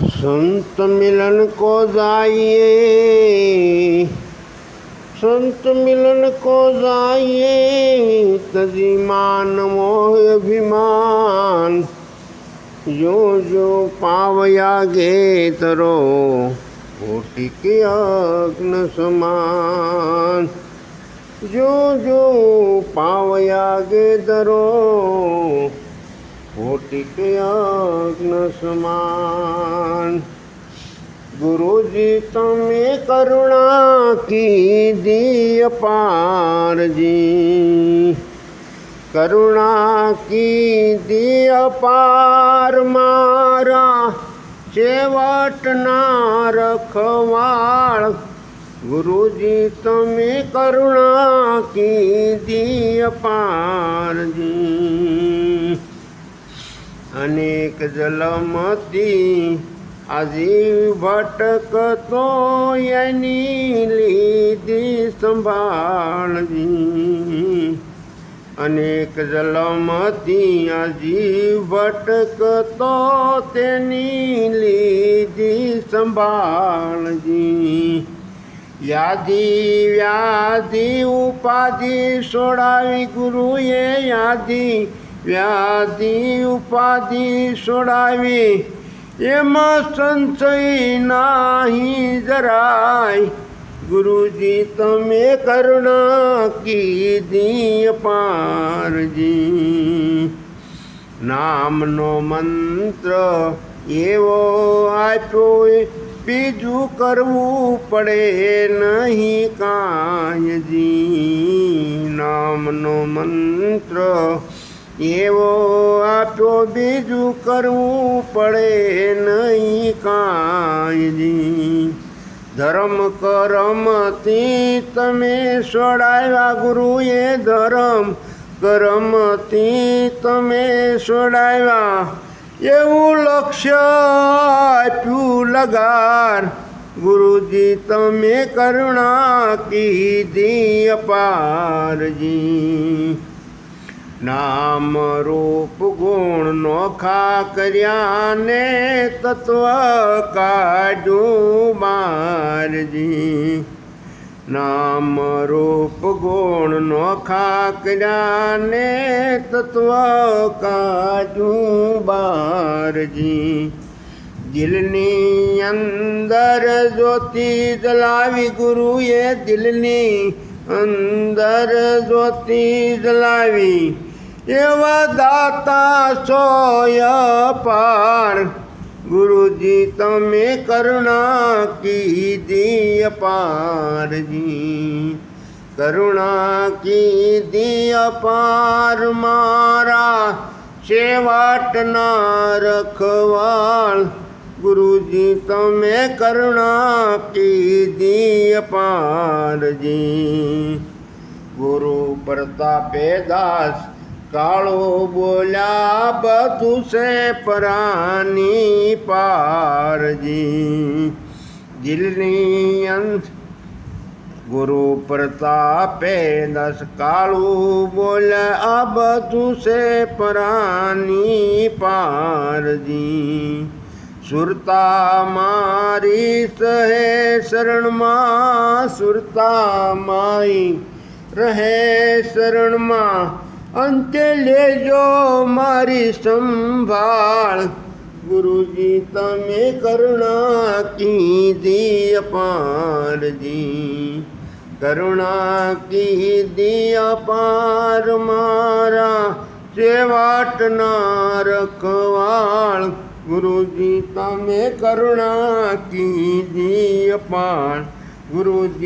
संत मिलन को जाइए, संत मिलन को जाइए, तजी मान मोह अभिमान। जो जो पावया गे तरो, कोटि के अग्न समान। जो जो पावया गे दरो, कोटि के अग्न समान। गुरुजी तमें करुणा की दी अपार जी, करुणा की दी अपार। मारा चेवट ना रखवाड़, गुरुजी तमें करुणा की दी अपार जी। अनेक जलमती आजीव भटकतो, एनी लीधी संभाळ जी। अनेक जलमती आजीव भटकतो, तेनी लीधी संभाळ जी। यादी व्याधी उपाधी सोडावी गुरुए, यादी व्याधी उपाधी सोडावी। एमा संशय नाही जराय, गुरुजी तमें करुणा की दी अपार जी। नाम नो मंत्र एवो आप्यो, बीजू करवू पड़े नहीं कांय जी। नाम नो मंत्र एवो आप्यो, बीजू करवू पड़े नहीं कांय जी। धर्म करम ती तमें सोडाव्या गुरुए, धर्म करम ती तमें सोडाव्या। एवं लक्ष्य आप्यू लगार, गुरुजी तमें करुणा की दी अपार जी। नाम रूप गुण नोखा कर्या ने, तत्व काढू बार जी। नाम रूप गुण नोखा कर्या ने, तत्व काढू बार जी। दिलनी अंदर ज्योति जलावी गुरुए, दिलनी अंदर ज्योति जलावी। एवा दाता सोय पार, गुरुजी तमें करुणा की दी अपार जी। करुणा की दी अपार, मारा चेवट ना रखवाड़, गुरुजी तमें करुणा की दी अपार जी। गुरु प्रतापे दास काळो बोल्या, बधु से परानी पार जी। दिलनी अंत गुरु प्रतापे दास काळो बोल्या, बधु से परानी पार जी। सुरता मारी सहे शरण मां, सुरता माई रहे शरण मां। अंते लेजो मारी संभाळ, गुरुजी तमें करुणा की दी अपार जी। करुणा की दी अपार, मारा चेवट ना रखवाळ, गुरुजी तमें करुणा की दी अपार। गुरुजी